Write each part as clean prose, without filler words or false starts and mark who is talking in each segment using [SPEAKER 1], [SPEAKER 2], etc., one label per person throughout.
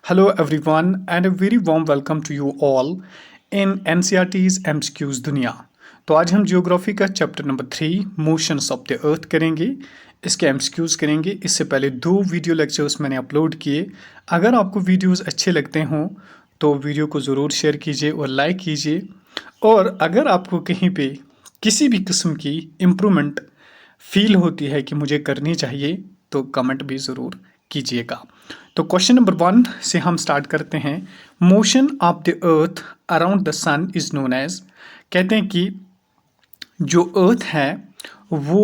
[SPEAKER 1] Hello, everyone, and a very warm welcome to you all in NCRT's MCQs दुनिया। तो आज हम geography का chapter number 3 motions of the अर्थ करेंगे। इसके एमसीक्यूज करेंगे। इससे पहले 2 वीडियो लेक्चर्स मैंने अपलोड किए। अगर आपको वीडियोस अच्छे लगते हों तो वीडियो को ज़रूर शेयर कीजिए और लाइक कीजिए। और अगर आपको कहीं पे किसी भी किस्म की इम्प्रूवमेंट फील होती है कि मुझे करनी चाहिए तो कमेंट भी ज़रूर कीजिएगा। तो क्वेश्चन नंबर 1 से हम स्टार्ट करते हैं। Motion of the earth around the sun is known as. कहते हैं कि जो अर्थ है वो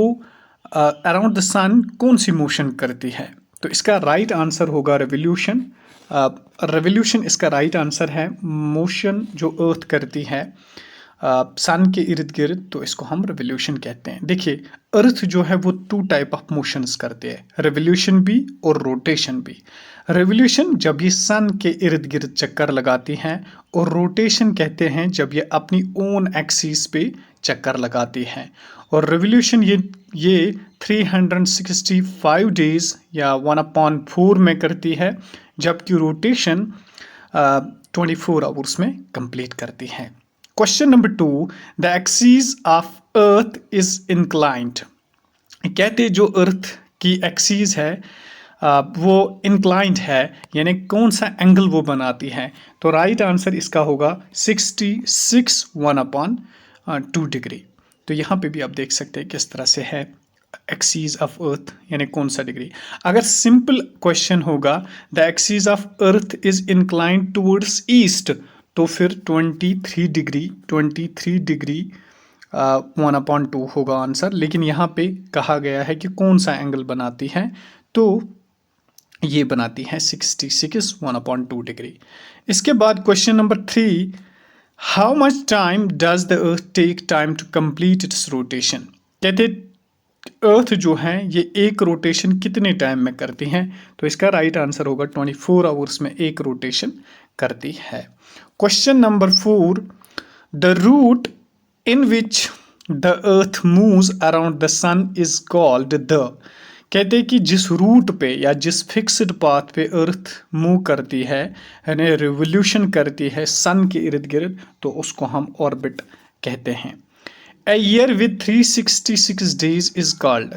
[SPEAKER 1] अराउंड द सन कौन सी मोशन करती है। तो इसका राइट आंसर होगा रेवोल्यूशन। रेवोल्यूशन इसका राइट आंसर है। मोशन जो अर्थ करती है सन के इर्द गिर्द, तो इसको हम रेवोल्यूशन कहते हैं। देखिए, अर्थ जो है वो 2 टाइप ऑफ मोशंस करते हैं, रेवोल्यूशन भी और रोटेशन भी। रेवोल्यूशन जब ये सन के इर्द गिर्द चक्कर लगाती हैं, और रोटेशन कहते हैं जब ये अपनी ओन एक्सिस पे चक्कर लगाती हैं। और रेवोल्यूशन ये 365 डेज या 1/4 में करती है, जबकि रोटेशन 24 आवर्स में कंप्लीट करती है। Question number 2, the axis of earth is inclined. कहते जो अर्थ की एक्सिस है वो इंक्लाइंड है, यानी कौन सा एंगल वो बनाती है। तो राइट आंसर इसका होगा 66 1/2 डिग्री। तो यहाँ पे भी आप देख सकते हैं किस तरह से है एक्सिस ऑफ अर्थ, यानी कौन सा डिग्री। अगर सिंपल क्वेश्चन होगा the axis of earth is inclined towards east, तो फिर 23 डिग्री 1/2 होगा आंसर। लेकिन यहाँ पे कहा गया है कि कौन सा एंगल बनाती है, तो ये बनाती है 66 1/2 डिग्री। इसके बाद question number 3, how much time does the earth take time to complete its rotation. कहते अर्थ जो है ये एक रोटेशन कितने टाइम में करती हैं। तो इसका राइट आंसर होगा 24 आवर्स में एक रोटेशन करती है। Question number 4, the route in which the earth moves around the sun is called the. कहते हैं कि जिस रूट पे या जिस फिक्स्ड पाथ पे अर्थ मूव करती है, यानी रिवोल्यूशन करती है सन के इर्द गिर्द, तो उसको हम ऑर्बिट कहते हैं। A year with 366 days is called.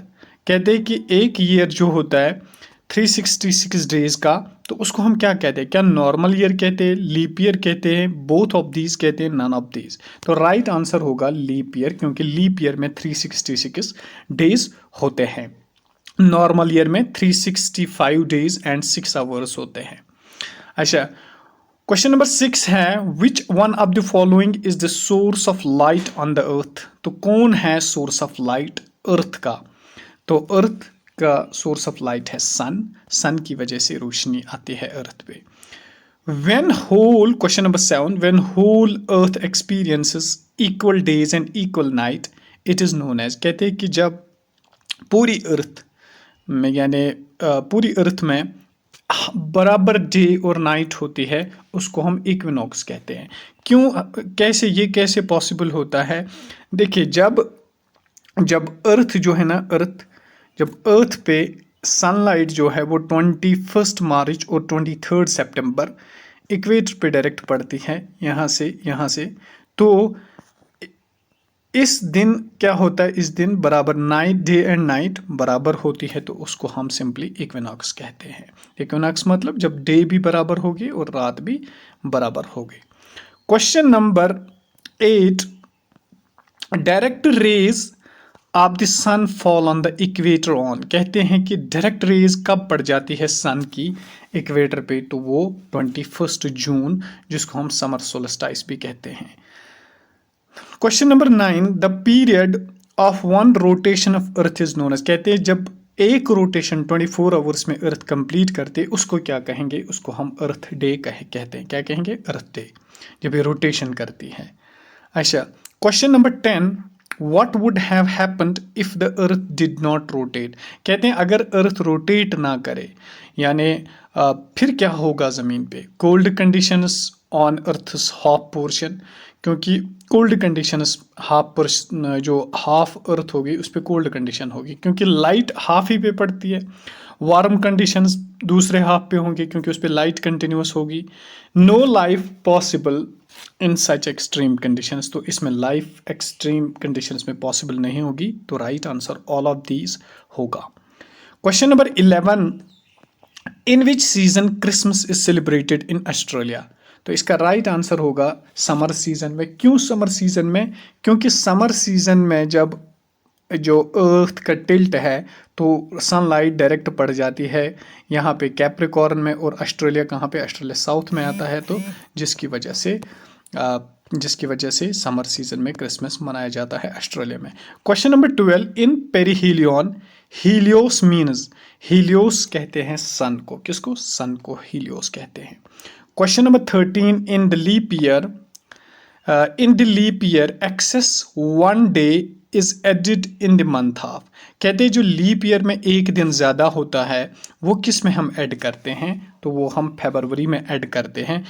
[SPEAKER 1] कहते हैं कि एक ईयर जो होता है 366 डेज का, तो उसको हम क्या कहते हैं। क्या नॉर्मल ईयर कहते हैं, लीप ईयर कहते हैं, बोथ ऑफ दीज कहते हैं, नन ऑफ दीज। तो राइट आंसर होगा लीप ईयर, क्योंकि लीप ईयर में 366 डेज होते हैं। नॉर्मल ईयर में 365 डेज एंड 6 आवर्स होते हैं। अच्छा, क्वेश्चन नंबर 6 है, which one of the following is the source of light on the earth. तो कौन है सोर्स ऑफ लाइट अर्थ का। तो अर्थ का सोर्स ऑफ लाइट है सन की वजह से रोशनी आती है अर्थ पे। When whole, question number 7, when whole earth experiences equal days and equal night it is known as. कहते हैं कि जब पूरी अर्थ में, यानी पूरी अर्थ में बराबर डे और नाइट होती है, उसको हम इक्विनॉक्स कहते हैं। क्यों, कैसे, ये कैसे पॉसिबल होता है। देखिए, जब अर्थ जो है ना, जब अर्थ पे सनलाइट जो है वो 21 मार्च और 23 सितंबर इक्वेटर पे डायरेक्ट पड़ती है, यहाँ से। तो इस दिन क्या होता है, इस दिन बराबर डे एंड नाइट बराबर होती है, तो उसको हम सिंपली इक्विनॉक्स कहते हैं। इक्विनॉक्स मतलब जब डे भी बराबर होगी और रात भी बराबर होगी। Question number 8, direct rays of the sun fall on the equator on. कहते हैं कि डायरेक्ट रेज कब पड़ जाती है सन की इक्वेटर पे, तो वो 21 जून, जिसको हम समर सोल्स्टिस भी कहते हैं। Question number 9, the period of one rotation of earth is known as. कहते हैं जब एक रोटेशन 24 आवर्स में अर्थ कंप्लीट करते, उसको क्या कहेंगे, उसको हम अर्थ डे कहते हैं। क्या कहेंगे, अर्थ डे, जब ये रोटेशन करती है। अच्छा, question number 10, what would have happened if the earth did not rotate. कहते हैं अगर अर्थ रोटेट ना करे, यानी फिर क्या होगा ज़मीन पे। Cold conditions on earth's half portion, क्योंकि कोल्ड कंडीशंस हाफ पोर्शन, जो हाफ अर्थ होगी उस पर कोल्ड कंडीशन होगी, क्योंकि लाइट हाफ ही पे पड़ती है। वार्म कंडीशंस दूसरे हाफ पे होंगे क्योंकि उस पर लाइट कंटिन्यूस होगी। No life possible in such extreme conditions, तो इसमें लाइफ एक्सट्रीम कंडीशंस में पॉसिबल नहीं होगी, तो right answer all of these होगा। Question number 11, in which season Christmas is celebrated in Australia, तो इसका राइट आंसर होगा समर सीजन में। क्यों समर सीजन में? क्योंकि समर सीजन में जब जो अर्थ का टिल्ट है तो सनलाइट डायरेक्ट पड़ जाती है यहाँ पे कैप्रिकॉर्न में, और ऑस्ट्रेलिया कहाँ पे? ऑस्ट्रेलिया साउथ में आता है, तो जिसकी वजह से समर सीजन में क्रिसमस मनाया जाता है ऑस्ट्रेलिया में। क्वेश्चन नंबर 12, इन पेरिहीलियन हीलियोस मीन्स, हीलियोस कहते हैं सन को, किसको? सन को हीलियोस कहते हैं। Question number 13, in the leap year excess one day is added in the month of, कहते हैं जो लीप ईयर में एक दिन ज़्यादा होता है वो किस में हम ऐड करते हैं? तो वो हम फरवरी में ऐड करते हैं,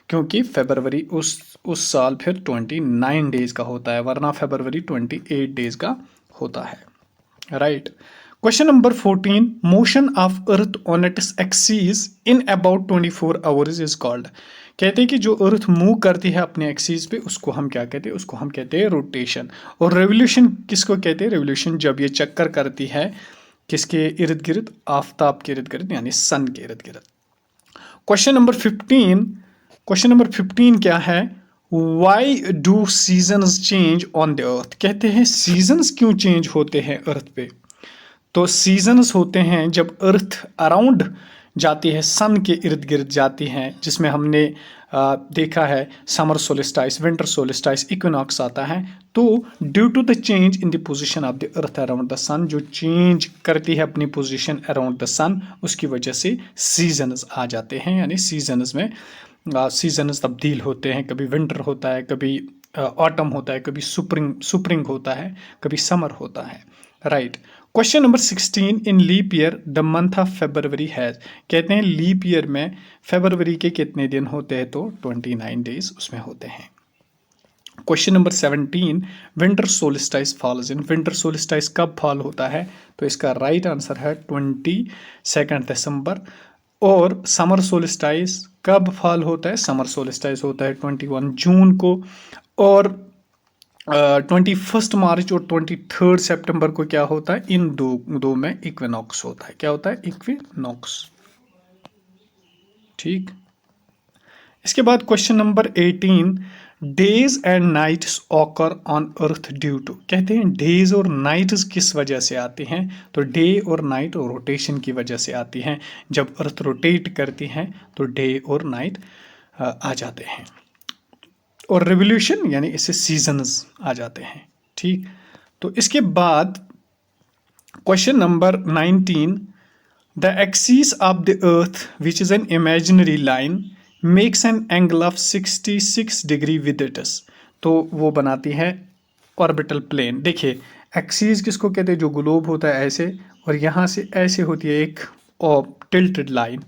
[SPEAKER 1] क्योंकि फरवरी उस साल फिर 29 डेज का होता है, वरना फरवरी 28 डेज का होता है, right. Question number 14, motion of earth on its axis in about 24 hours is called, कहते हैं कि जो अर्थ मूव करती है अपने एक्सिस पे उसको हम क्या कहते हैं? उसको हम कहते हैं रोटेशन। और रेवोल्यूशन किसको कहते हैं? रेवोल्यूशन जब ये चक्कर करती है किसके इर्द गिर्द? आफताब के इर्द गिर्द, यानी सन के इर्द गिर्द। क्वेश्चन नंबर 15 क्या है? Why do seasons change on the earth, कहते हैं सीजन्स क्यों चेंज होते हैं अर्थ पे? तो सीजन्स होते हैं जब अर्थ अराउंड जाती है, सन के इर्द गिर्द जाती हैं, जिसमें हमने देखा है summer solstice, winter solstice, equinox आता है। तो due to the change in the position of the earth around the sun, जो चेंज करती है अपनी पोजीशन अराउंड द सन, उसकी वजह से सीजन्स आ जाते हैं, यानी सीजन्स में सीजन्स तब्दील होते हैं। कभी विंटर होता है, कभी ऑटम होता है, कभी सुप्रिंग होता है, कभी समर होता है, right. Question number 16, in leap year the month of February has, कहते हैं लीप ईयर में फरवरी के कितने दिन होते हैं? तो 29 डेज उसमें होते हैं। Question number 17, winter solstice falls in, winter solstice कब फॉल होता है? तो इसका राइट आंसर है 22 दिसंबर। और समर सोलिस्टाइस कब फॉल होता है? समर सोलिस्टाइस होता है 21 जून को, और 21 मार्च और 23 सितंबर को क्या होता है? इन दो में इक्विनॉक्स होता है। क्या होता है? इक्विनॉक्स, ठीक। इसके बाद question number 18, days and nights occur on earth due to, कहते हैं डेज और नाइट्स किस वजह से आती हैं? तो डे और नाइट और रोटेशन की वजह से आती हैं। जब अर्थ रोटेट करती हैं तो डे और नाइट आ जाते हैं, और रेवोल्यूशन यानी इससे सीजन्स आ जाते हैं, ठीक। तो इसके बाद question number 19, the axis of the earth which is an imaginary line makes an angle of 66 degree with its, तो वो बनाती है ऑर्बिटल प्लेन। देखिए एक्सिस किसको कहते हैं? जो ग्लोब होता है ऐसे, और यहाँ से ऐसे होती है एक टिल्टेड लाइन,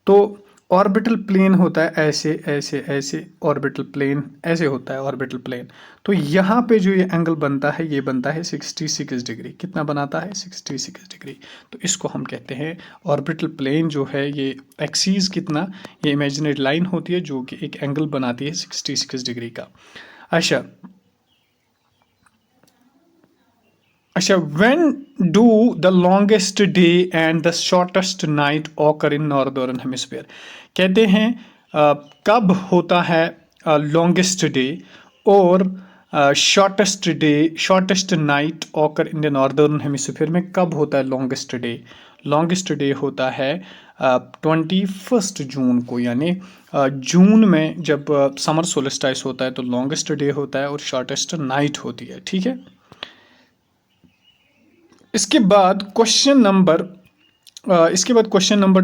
[SPEAKER 1] तो ऑर्बिटल प्लेन होता है ऐसे ऐसे ऐसे, ऑर्बिटल प्लेन ऐसे होता है ऑर्बिटल प्लेन। तो यहाँ पे जो ये एंगल बनता है ये बनता है 66 डिग्री। कितना बनाता है? 66 डिग्री। तो इसको हम कहते हैं ऑर्बिटल प्लेन जो है ये एक्सिस कितना, ये इमेजिनरी लाइन होती है जो कि एक एंगल बनाती है 66 डिग्री का। अच्छा, when do the longest day and the shortest night occur in northern hemisphere, कहते हैं कब होता है लॉन्गेस्ट डे और shortest night occur in the northern hemisphere में कब होता है लॉन्गेस्ट डे? लॉन्गेस्ट डे होता है 21 जून को, यानी जून में जब समर सोलिस्टाइस होता है तो लॉन्गेस्ट डे होता है और शॉर्टेस्ट नाइट होती है, ठीक है। इसके बाद क्वेश्चन नंबर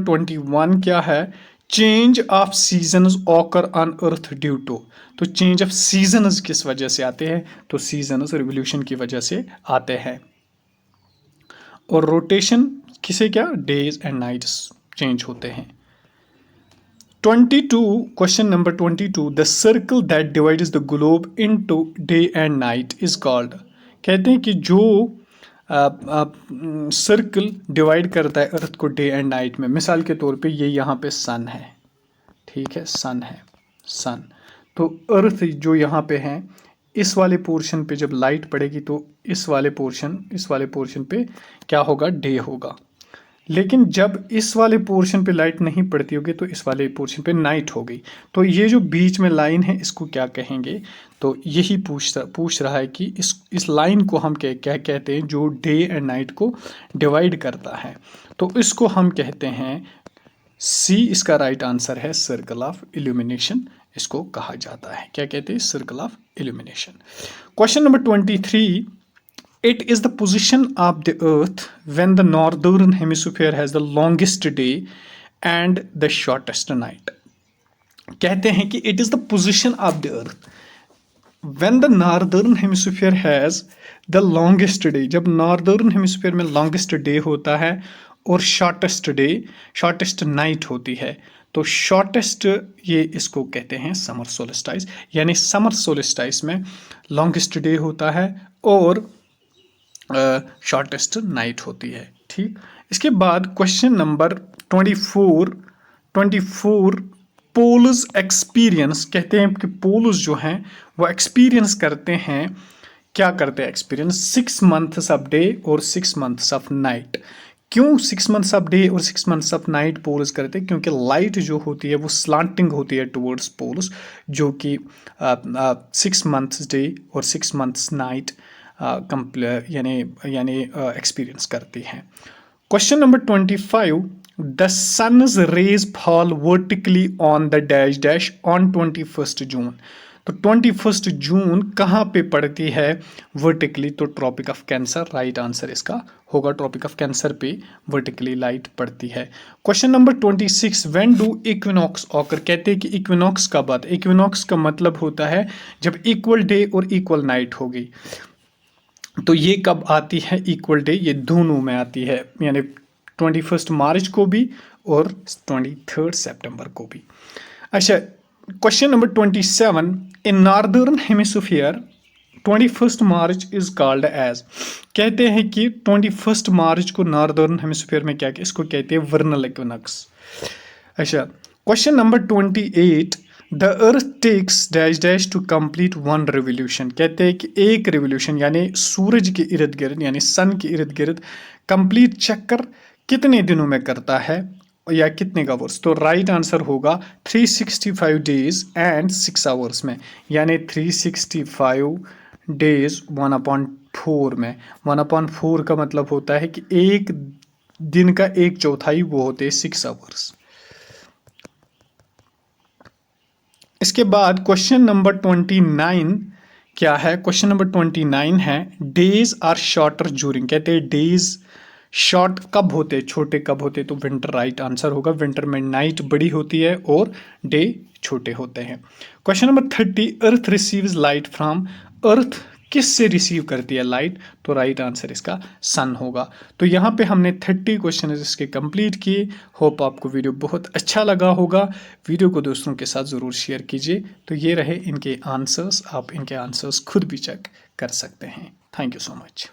[SPEAKER 1] 21 क्या है? Change of seasons occur on earth due to, तो चेंज ऑफ सीजन्स किस वजह से आते हैं? तो सीजन्स रिवोल्यूशन की वजह से आते हैं, और रोटेशन किसे क्या? डेज एंड नाइट्स चेंज होते हैं। 22, question number 22, the circle that divides the globe into day and night is called, कहते हैं कि जो सर्कल डिवाइड करता है अर्थ को डे एंड नाइट में। मिसाल के तौर पे ये यहाँ पे सन है, ठीक है, सन है, सन। तो अर्थ जो यहाँ पे है, इस वाले पोर्शन पे जब लाइट पड़ेगी तो इस वाले पोर्शन पे क्या होगा, डे होगा। लेकिन जब इस वाले पोर्शन पे लाइट नहीं पड़ती होगी तो इस वाले पोर्शन पे नाइट होगी। तो ये जो बीच में लाइन है इसको क्या कहेंगे, तो यही पूछ रहा है कि इस लाइन को हम क्या कहते हैं, जो डे एंड नाइट को डिवाइड करता है। तो इसको हम कहते हैं, सी इसका राइट आंसर है, सर्कल ऑफ इल्यूमिनेशन इसको कहा जाता है। क्या कहते हैं, circle of illumination. Question number 23, it is the position of the earth when the northern hemisphere has the longest day and the shortest night। कहते हैं कि it is the position of the earth when the northern hemisphere has the longest day, जब northern hemisphere में longest day होता है और shortest night होती है, तो shortest ये इसको कहते हैं समर सोल्स्टाइस। यानी समर सोल्स्टाइस में longest day होता है और शॉर्टेस्ट नाइट होती है, ठीक। इसके बाद क्वेश्चन नंबर 24 पोल्स एक्सपीरियंस। कहते हैं कि पोल्स जो हैं वो एक्सपीरियंस करते हैं, क्या करते हैं एक्सपीरियंस, 6 months ऑफ डे और 6 months ऑफ नाइट। क्यों 6 months ऑफ डे और 6 months ऑफ नाइट पोल्स करते हैं, क्योंकि लाइट जो होती है वो स्लांटिंग होती है टुवर्ड्स पोल्स, जो कि 6 months डे और 6 months नाइट यानी एक्सपीरियंस करती हैं। Question number 25, the sun's rays fall vertically on the dash dash on 21 June. तो 21 जून कहाँ पे पड़ती है वर्टिकली, तो tropic of cancer right answer इसका होगा। ट्रॉपिक ऑफ कैंसर पे वर्टिकली लाइट पड़ती है। Question number 26, when do equinox occur. कहते हैं कि इक्विनॉक्स कब आता है। इक्विनॉक्स का मतलब होता है जब इक्वल डे और इक्वल नाइट होगी। तो ये कब आती है इक्वल डे, ये दोनों में आती है, यानी 21 मार्च को भी और 23 सितंबर को भी। अच्छा, question number 27, in northern hemisphere 21 March is called as. कहते हैं कि 21 मार्च को नॉर्दर्न हेमिस्फीयर में क्या, इसको कहते हैं वर्नल इक्विनॉक्स। अच्छा, question number 28, the earth takes dash dash to complete 1 revolution. कहते हैं कि एक रिवोल्यूशन यानी सूरज के इर्द गिर्द यानी सन के इर्द गिर्द कंप्लीट चक्कर कितने दिनों में करता है या कितने का वर्ष। तो राइट आंसर होगा 365 डेज एंड 6 आवर्स में, यानी 365 डेज 1/4 में। 1/4 का मतलब होता है कि एक दिन का 1/4 वो होते हैं 6 आवर्स। इसके बाद क्वेश्चन नंबर 29 क्या है, क्वेश्चन नंबर 29 है, डेज आर शॉर्टर ज्यूरिंग। कहते हैं डेज शॉर्ट कब होते, छोटे कब होते, तो विंटर राइट आंसर होगा। विंटर में नाइट बड़ी होती है और डे छोटे होते हैं। Question number 30, earth receives light from. Earth किससे रिसीव करती है लाइट, तो राइट आंसर इसका सन होगा। तो यहाँ पे हमने 30 क्वेश्चन इसके कंप्लीट किए। होप आपको वीडियो बहुत अच्छा लगा होगा। वीडियो को दोस्तों के साथ ज़रूर शेयर कीजिए। तो ये रहे इनके आंसर्स, आप इनके आंसर्स खुद भी चेक कर सकते हैं। Thank you so much.